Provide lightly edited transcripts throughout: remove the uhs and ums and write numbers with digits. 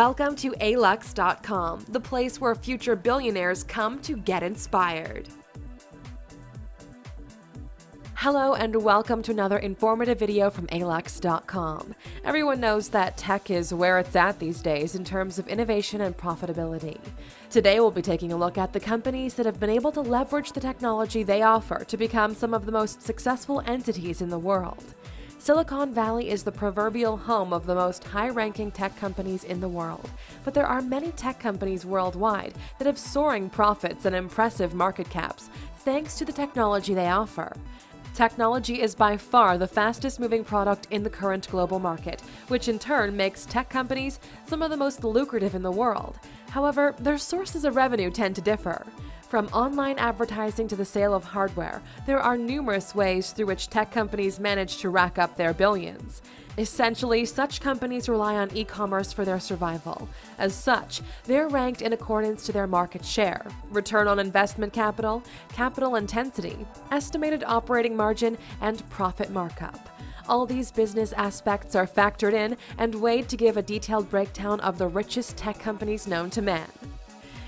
Welcome to alux.com, the place where future billionaires come to get inspired. Hello and welcome to another informative video from alux.com. Everyone knows that tech is where it's at these days in terms of innovation and profitability. Today we'll be taking a look at the companies that have been able to leverage the technology they offer to become some of the most successful entities in the world. Silicon Valley is the proverbial home of the most high-ranking tech companies in the world, but there are many tech companies worldwide that have soaring profits and impressive market caps thanks to the technology they offer. Technology is by far the fastest-moving product in the current global market, which in turn makes tech companies some of the most lucrative in the world. However, their sources of revenue tend to differ. From online advertising to the sale of hardware, there are numerous ways through which tech companies manage to rack up their billions. Essentially, such companies rely on e-commerce for their survival. As such, they're ranked in accordance to their market share, return on investment capital, capital intensity, estimated operating margin, and profit markup. All these business aspects are factored in and weighed to give a detailed breakdown of the richest tech companies known to man.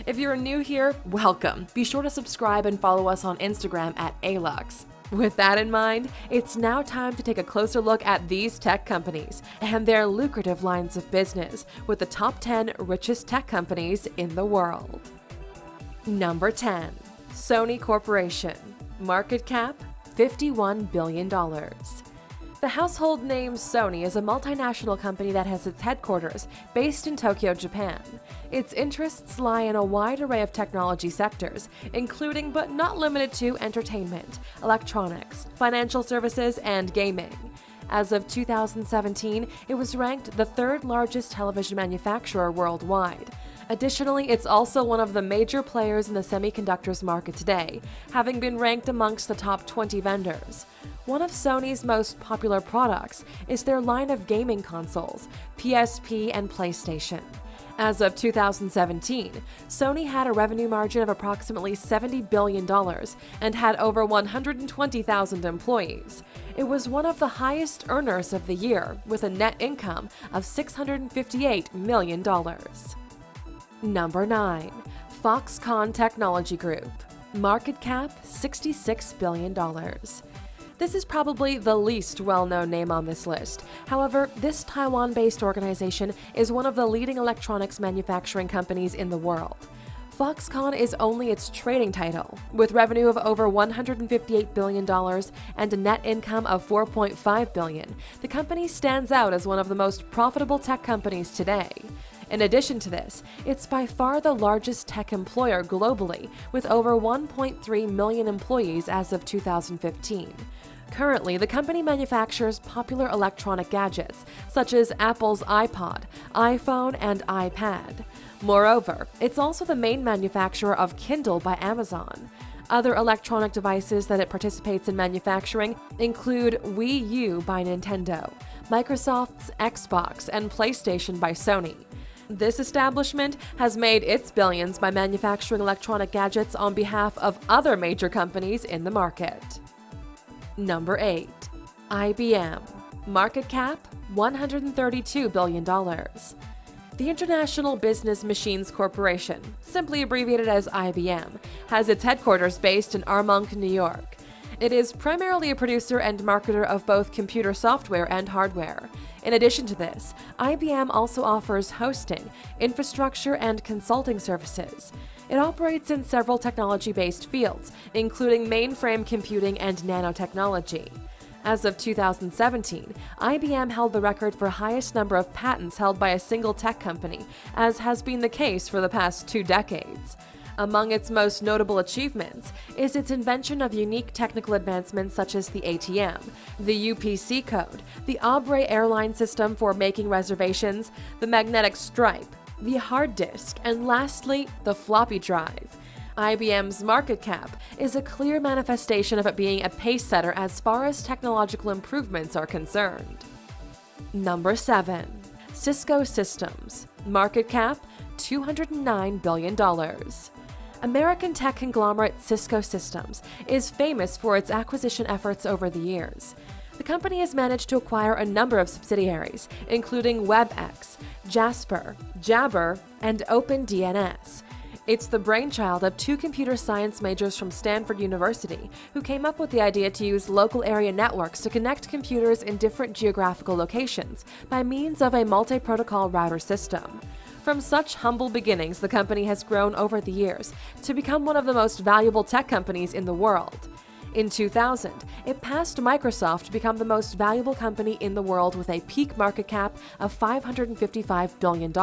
If you're new here, welcome. Be sure to subscribe and follow us on Instagram at alux. With that in mind, it's now time to take a closer look at these tech companies and their lucrative lines of business with the top 10 richest tech companies in the world. Number 10. Sony Corporation. Market cap, $51 billion. The household name Sony is a multinational company that has its headquarters based in Tokyo, Japan. Its interests lie in a wide array of technology sectors, including but not limited to entertainment, electronics, financial services, and gaming. As of 2017, it was ranked the third largest television manufacturer worldwide. Additionally, it's also one of the major players in the semiconductors market today, having been ranked amongst the top 20 vendors. One of Sony's most popular products is their line of gaming consoles, PSP and PlayStation. As of 2017, Sony had a revenue margin of approximately $70 billion and had over 120,000 employees. It was one of the highest earners of the year, with a net income of $658 million. Number 9. Foxconn Technology Group. Market cap, $66 billion. This is probably the least well-known name on this list. However, this Taiwan-based organization is one of the leading electronics manufacturing companies in the world. Foxconn is only its trading title, with revenue of over $158 billion and a net income of $4.5 billion. The company stands out as one of the most profitable tech companies today. In addition to this, it's by far the largest tech employer globally, with over 1.3 million employees as of 2015. Currently, the company manufactures popular electronic gadgets, such as Apple's iPod, iPhone, and iPad. Moreover, it's also the main manufacturer of Kindle by Amazon. Other electronic devices that it participates in manufacturing include Wii U by Nintendo, Microsoft's Xbox, and PlayStation by Sony. This establishment has made its billions by manufacturing electronic gadgets on behalf of other major companies in the market. Number 8. IBM. Market cap, $132 billion. The International Business Machines Corporation, simply abbreviated as IBM, has its headquarters based in Armonk, New York. It is primarily a producer and marketer of both computer software and hardware. In addition to this, IBM also offers hosting, infrastructure, and consulting services. It operates in several technology-based fields, including mainframe computing and nanotechnology. As of 2017, IBM held the record for highest number of patents held by a single tech company, as has been the case for the past 2 decades. Among its most notable achievements is its invention of unique technical advancements such as the ATM, the UPC code, the Abre airline system for making reservations, the magnetic stripe, the hard disk, and lastly, the floppy drive. IBM's market cap is a clear manifestation of it being a pace-setter as far as technological improvements are concerned. Number 7. Cisco Systems. Market cap, $209 billion. American tech conglomerate Cisco Systems is famous for its acquisition efforts over the years. The company has managed to acquire a number of subsidiaries, including WebEx, Jasper, Jabber, and OpenDNS. It's the brainchild of two computer science majors from Stanford University who came up with the idea to use local area networks to connect computers in different geographical locations by means of a multi-protocol router system. From such humble beginnings, the company has grown over the years to become one of the most valuable tech companies in the world. In 2000, it passed Microsoft to become the most valuable company in the world with a peak market cap of $555 billion.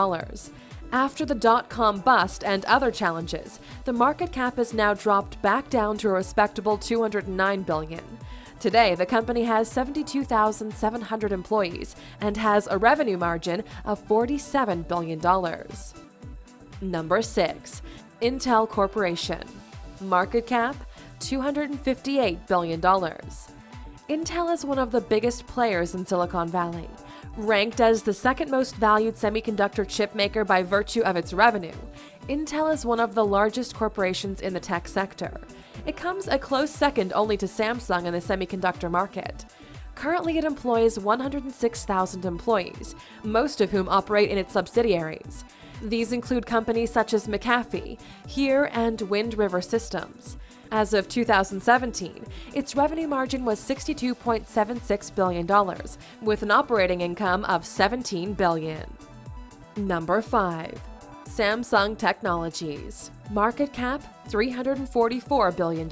After the dot-com bust and other challenges, the market cap has now dropped back down to a respectable $209 billion. Today, the company has 72,700 employees and has a revenue margin of $47 billion. Number 6. Intel Corporation. Market cap, $258 billion. Intel is one of the biggest players in Silicon Valley. Ranked as the second most valued semiconductor chip maker by virtue of its revenue, Intel is one of the largest corporations in the tech sector. It comes a close second only to Samsung in the semiconductor market. Currently, it employs 106,000 employees, most of whom operate in its subsidiaries. These include companies such as McAfee, Here, and Wind River Systems. As of 2017, its revenue margin was $62.76 billion, with an operating income of $17 billion. Number 5. Samsung Technologies. Market cap, $344 billion.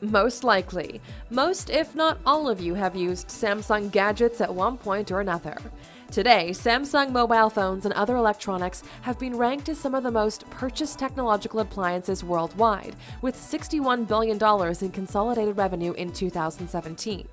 Most likely, most if not all of you have used Samsung gadgets at one point or another. Today, Samsung mobile phones and other electronics have been ranked as some of the most purchased technological appliances worldwide, with $61 billion in consolidated revenue in 2017.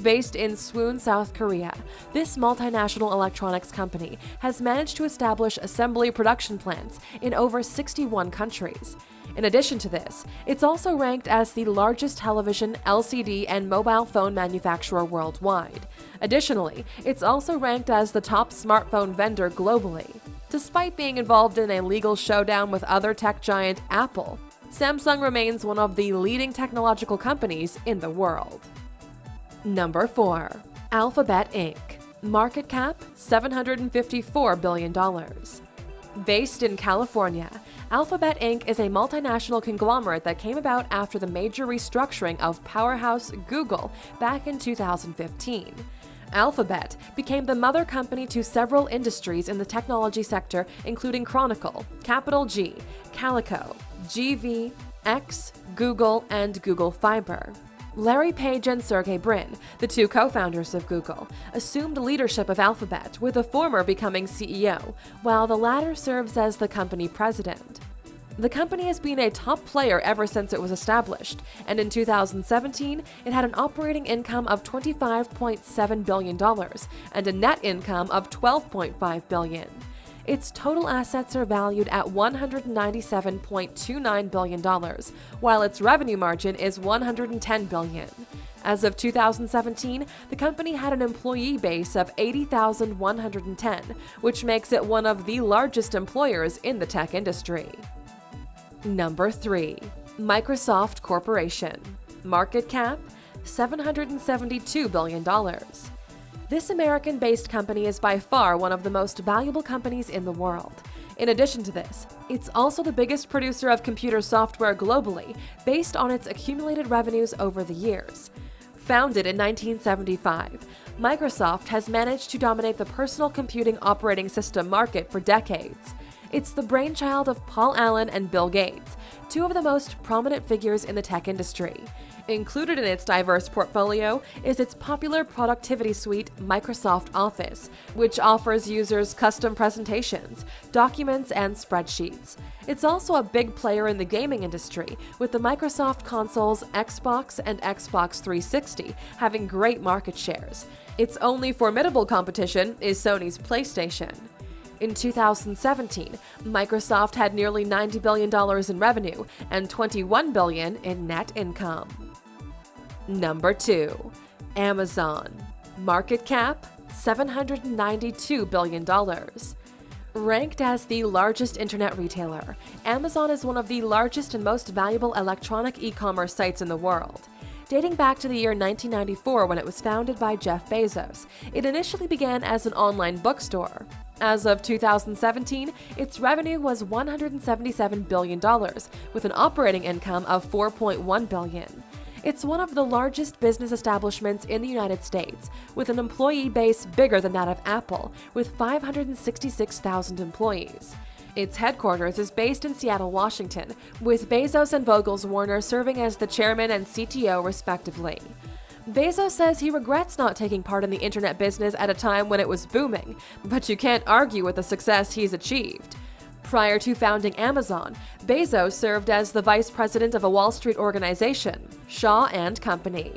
Based in Suwon, South Korea, this multinational electronics company has managed to establish assembly production plants in over 61 countries. In addition to this, it's also ranked as the largest television, LCD, and mobile phone manufacturer worldwide. Additionally, it's also ranked as the top smartphone vendor globally. Despite being involved in a legal showdown with other tech giant Apple, Samsung remains one of the leading technological companies in the world. Number 4. Alphabet Inc. Market cap, $754 billion. Based in California, Alphabet Inc. is a multinational conglomerate that came about after the major restructuring of powerhouse Google back in 2015. Alphabet became the mother company to several industries in the technology sector, including Chronicle, Capital G, Calico, GV, X, Google, and Google Fiber. Larry Page and Sergey Brin, the two co-founders of Google, assumed leadership of Alphabet, with the former becoming CEO, while the latter serves as the company president. The company has been a top player ever since it was established, and in 2017, it had an operating income of $25.7 billion and a net income of $12.5 billion. Its total assets are valued at $197.29 billion, while its revenue margin is $110 billion. As of 2017, the company had an employee base of 80,110, which makes it one of the largest employers in the tech industry. Number 3. Microsoft Corporation. Market cap, $772 billion. This American-based company is by far one of the most valuable companies in the world. In addition to this, it's also the biggest producer of computer software globally, based on its accumulated revenues over the years. Founded in 1975, Microsoft has managed to dominate the personal computing operating system market for decades. It's the brainchild of Paul Allen and Bill Gates, two of the most prominent figures in the tech industry. Included in its diverse portfolio is its popular productivity suite, Microsoft Office, which offers users custom presentations, documents, and spreadsheets. It's also a big player in the gaming industry, with the Microsoft consoles Xbox and Xbox 360 having great market shares. Its only formidable competition is Sony's PlayStation. In 2017, Microsoft had nearly $90 billion in revenue and $21 billion in net income. Number 2. Amazon. Market cap, $792 billion. Ranked as the largest internet retailer, Amazon is one of the largest and most valuable electronic e-commerce sites in the world. dating back to the year 1994 when it was founded by Jeff Bezos. It initially began as an online bookstore. As of 2017, its revenue was $177 billion, with an operating income of $4.1 billion. It's one of the largest business establishments in the United States, with an employee base bigger than that of Apple, with 566,000 employees. Its headquarters is based in Seattle, Washington, with Bezos and Vogelswarner serving as the chairman and CTO respectively. Bezos says he regrets not taking part in the internet business at a time when it was booming, but you can't argue with the success he's achieved. Prior to founding Amazon, Bezos served as the vice president of a Wall Street organization, Shaw and Company.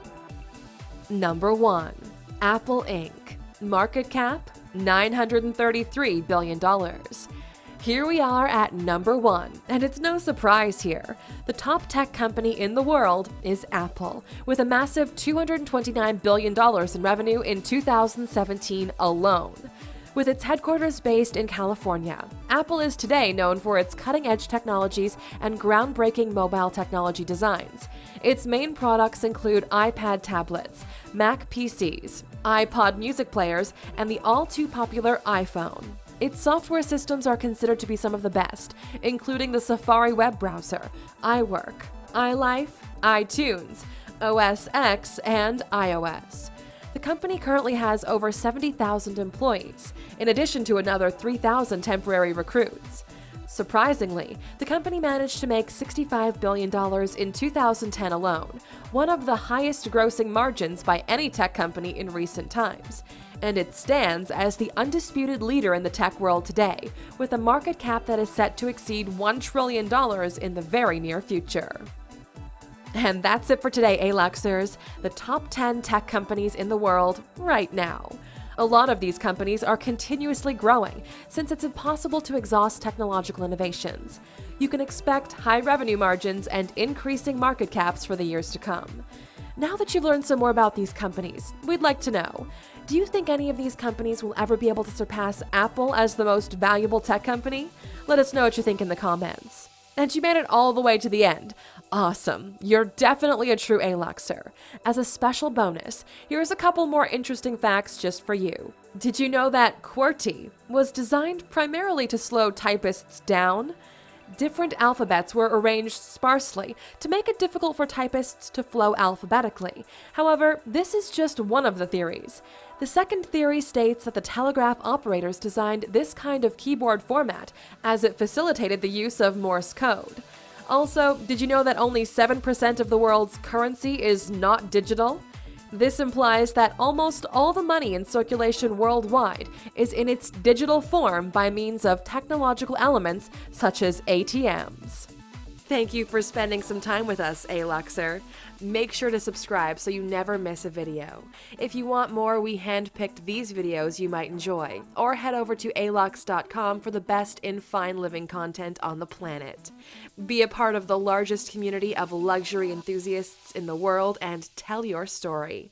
Number 1. Apple Inc. Market cap, $933 billion. Here we are at number 1, and it's no surprise here. The top tech company in the world is Apple, with a massive $229 billion in revenue in 2017 alone. With its headquarters based in California, Apple is today known for its cutting-edge technologies and groundbreaking mobile technology designs. Its main products include iPad tablets, Mac PCs, iPod music players, and the all-too-popular iPhone. Its software systems are considered to be some of the best, including the Safari web browser, iWork, iLife, iTunes, OS X, and iOS. The company currently has over 70,000 employees, in addition to another 3,000 temporary recruits. Surprisingly, the company managed to make $65 billion in 2010 alone, one of the highest grossing margins by any tech company in recent times. And it stands as the undisputed leader in the tech world today, with a market cap that is set to exceed $1 trillion in the very near future. And that's it for today, A-Luxers, the top 10 tech companies in the world right now. A lot of these companies are continuously growing, since it's impossible to exhaust technological innovations. You can expect high revenue margins and increasing market caps for the years to come. Now that you've learned some more about these companies, we'd like to know, do you think any of these companies will ever be able to surpass Apple as the most valuable tech company? Let us know what you think in the comments. And you made it all the way to the end. Awesome. You're definitely a true A-Luxer. As a special bonus, here's a couple more interesting facts just for you. Did you know that QWERTY was designed primarily to slow typists down? Different alphabets were arranged sparsely to make it difficult for typists to flow alphabetically. However, this is just one of the theories. The second theory states that the telegraph operators designed this kind of keyboard format as it facilitated the use of Morse code. Also, did you know that only 7% of the world's currency is not digital? This implies that almost all the money in circulation worldwide is in its digital form by means of technological elements such as ATMs. Thank you for spending some time with us, A-Luxer. Make sure to subscribe so you never miss a video. If you want more, we handpicked these videos you might enjoy, or head over to alux.com for the best in fine living content on the planet. Be a part of the largest community of luxury enthusiasts in the world and tell your story.